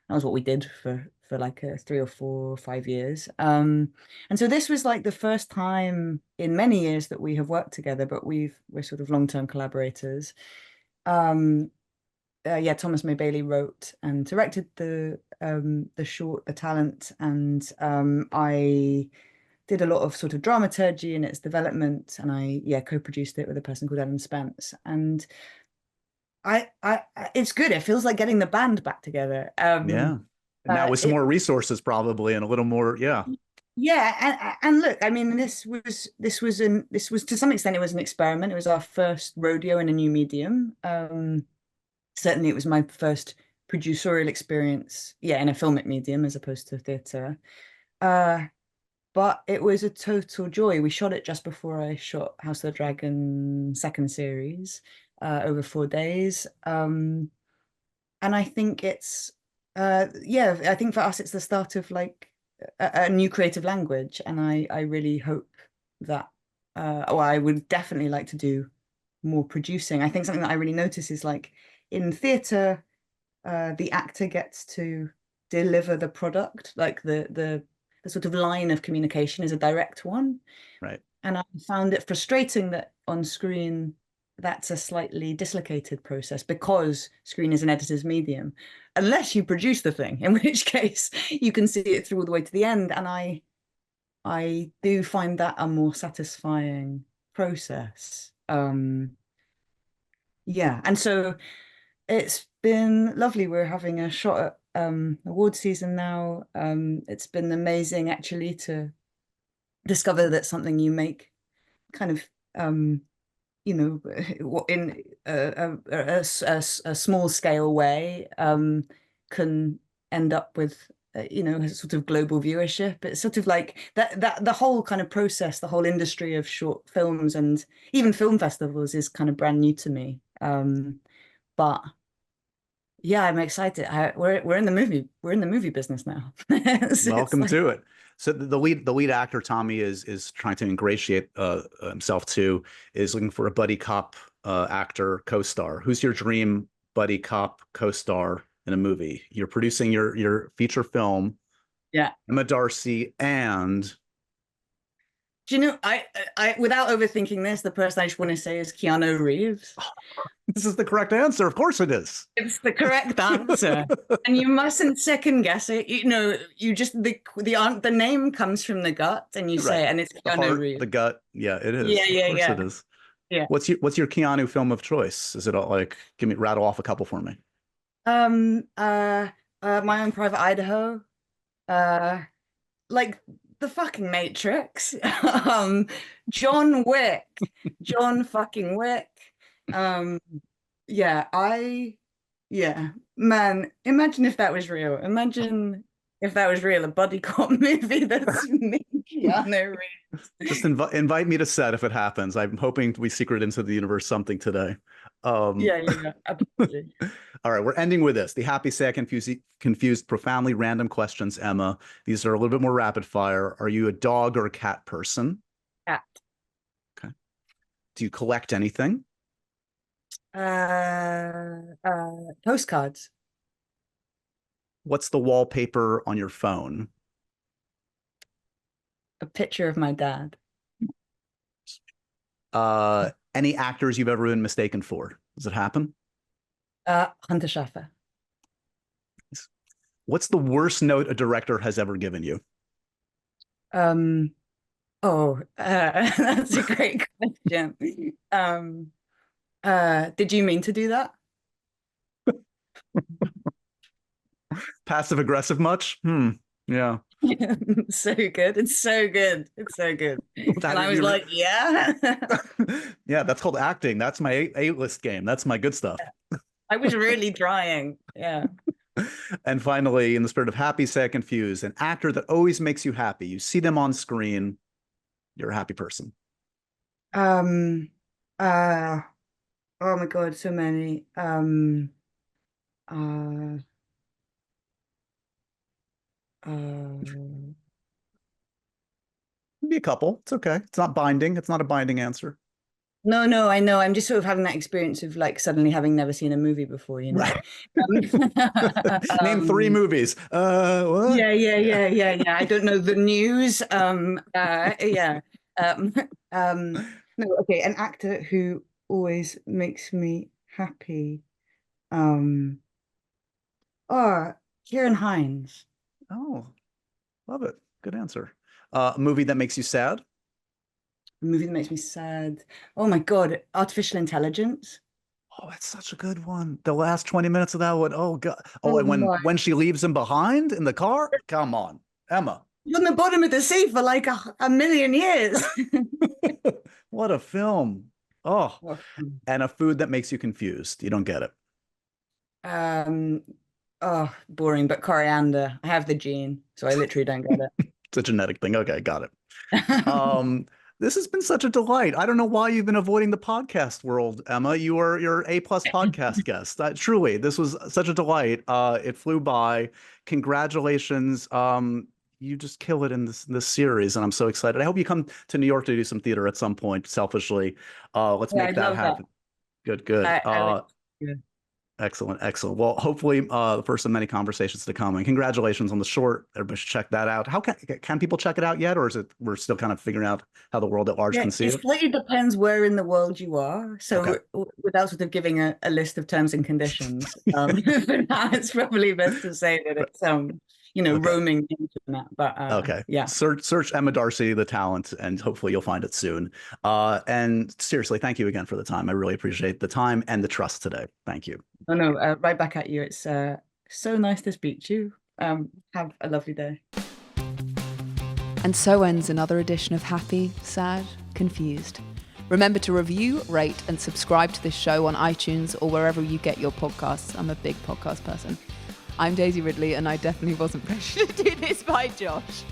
Speaker 2: what we did for like 3 or 4 or 5 years. And so this was like the first time in many years that we have worked together, but we're sort of long-term collaborators. Yeah, Thomas May Bailey wrote and directed the short, The Talent, and I did a lot of sort of dramaturgy in its development, and I co-produced it with a person called Ellen Spence. And it's good. It feels like getting the band back together.
Speaker 1: Yeah. And now with some more resources probably, and a little more, yeah.
Speaker 2: Yeah, and look, I mean, this was to some extent it was an experiment. It was our first rodeo in a new medium. Certainly, it was my first producerial experience, yeah, in a filmic medium as opposed to theatre. But it was a total joy. We shot it just before I shot House of the Dragon second series, over 4 days. And I think it's, yeah, I think for us it's the start of like a new creative language. And I really hope that, or I would definitely like to do more producing. I think something that I really notice is like in theatre, the actor gets to deliver the product, like the sort of line of communication is a direct one.
Speaker 1: Right.
Speaker 2: And I found it frustrating that on screen that's a slightly dislocated process because screen is an editor's medium, unless you produce the thing, in which case you can see it through all the way to the end. And I do find that a more satisfying process. Yeah, and so it's been lovely. We're having a shot at award season now. It's been amazing actually to discover that something you make kind of you know, in a small scale way can end up with you know, a sort of global viewership. It's sort of like that the whole kind of process, the whole industry of short films and even film festivals is kind of brand new to me. But yeah, I'm excited. We're in the movie business now.
Speaker 1: Welcome
Speaker 2: like,
Speaker 1: to it. So the lead actor Tommy is trying to ingratiate himself to, is looking for a buddy cop actor co-star. Who's your dream buddy cop co-star in a movie? You're producing your feature film.
Speaker 2: yeah.
Speaker 1: Emma Darcy and
Speaker 2: Do you know, I without overthinking this, the person I just want to say is Keanu Reeves.
Speaker 1: this is the correct answer. Of course it is.
Speaker 2: It's the correct answer, and you mustn't second guess it. You know, you just the name comes from the gut, and you say
Speaker 1: Right.
Speaker 2: it, and it's
Speaker 1: The
Speaker 2: Keanu
Speaker 1: heart,
Speaker 2: Reeves.
Speaker 1: the gut. Yeah, it is.
Speaker 2: Yeah, yeah,
Speaker 1: Of course
Speaker 2: yeah.
Speaker 1: it is.
Speaker 2: Yeah.
Speaker 1: What's your Keanu film of choice? Is it all like, rattle off a couple for me?
Speaker 2: My Own Private Idaho, like the fucking Matrix, John Wick, John fucking Wick. Yeah, yeah, man, imagine if that was real. Imagine if that was real, a buddy cop movie that's me, Keanu Reeves.
Speaker 1: Just invite me to set if it happens. I'm hoping we secret into the universe something today.
Speaker 2: Yeah, absolutely.
Speaker 1: All right, we're ending with this. The happy, sad, confused, profoundly random questions, Emma. These are a little bit more rapid fire. Are you a dog or a cat person?
Speaker 2: Cat.
Speaker 1: Okay. Do you collect anything?
Speaker 2: Postcards.
Speaker 1: What's the wallpaper on your phone?
Speaker 2: A picture of my dad.
Speaker 1: Any actors you've ever been mistaken for? Does it happen?
Speaker 2: Hunter Schaffer.
Speaker 1: What's the worst note a director has ever given you?
Speaker 2: That's a great question. Did you mean to do that?
Speaker 1: Passive aggressive much? Yeah.
Speaker 2: So good. It's so good. It's so good. And I was like, yeah.
Speaker 1: Yeah, that's called acting. That's my A-list game. That's my good stuff.
Speaker 2: I was really trying. Yeah.
Speaker 1: And finally, in the spirit of happy, sad, confused, an actor that always makes you happy. You see them on screen, you're a happy person.
Speaker 2: Oh my God, so many.
Speaker 1: Maybe a couple. It's okay. It's not binding. It's not a binding answer.
Speaker 2: No, I know. I'm just sort of having that experience of like suddenly having never seen a movie before, you know.
Speaker 1: Right. Name 3 movies. What?
Speaker 2: Yeah. I don't know the news. Yeah. No, okay. An actor who always makes me happy. Kieran Hines.
Speaker 1: Oh, love it. Good answer. A movie that makes you sad?
Speaker 2: A movie that makes me sad. Oh my God, Artificial Intelligence.
Speaker 1: Oh, that's such a good one. The last 20 minutes of that one. Oh God. Oh, and when she leaves him behind in the car? Come on, Emma.
Speaker 2: You're on the bottom of the sea for like a million years.
Speaker 1: What a film. Oh, and a food that makes you confused. You don't get it.
Speaker 2: Um, oh, boring, but coriander. I have the gene, so I literally don't get it.
Speaker 1: It's a genetic thing. Okay, got it. This has been such a delight. I don't know why you've been avoiding the podcast world, Emma. You're A+ podcast guest. Truly, this was such a delight. It flew by. Congratulations. You just kill it in this series, and I'm so excited. I hope you come to New York to do some theater at some point. Selfishly, let's
Speaker 2: Yeah,
Speaker 1: make
Speaker 2: I'd
Speaker 1: that
Speaker 2: love that.
Speaker 1: happen. Good.
Speaker 2: Yeah.
Speaker 1: Excellent. Well, hopefully, the first of many conversations to come. And congratulations on the short. Everybody should check that out. How can people check it out yet, or is it we're still kind of figuring out how the world at large
Speaker 2: Yeah,
Speaker 1: can see
Speaker 2: it
Speaker 1: it?
Speaker 2: slightly depends where in the world you are. So
Speaker 1: Okay.
Speaker 2: without sort of giving a list of terms and conditions, for now it's probably best to say that it's
Speaker 1: Okay.
Speaker 2: roaming the internet. But
Speaker 1: Okay.
Speaker 2: yeah.
Speaker 1: Search Emma Darcy, the talent, and hopefully you'll find it soon. And seriously, thank you again for the time. I really appreciate the time and the trust today. Thank you.
Speaker 2: Oh no, right back at you. It's so nice to speak to you. Have a lovely day.
Speaker 3: And so ends another edition of Happy, Sad, Confused. Remember to review, rate, and subscribe to this show on iTunes or wherever you get your podcasts. I'm a big podcast person. I'm Daisy Ridley, and I definitely wasn't pressured to do this by Josh.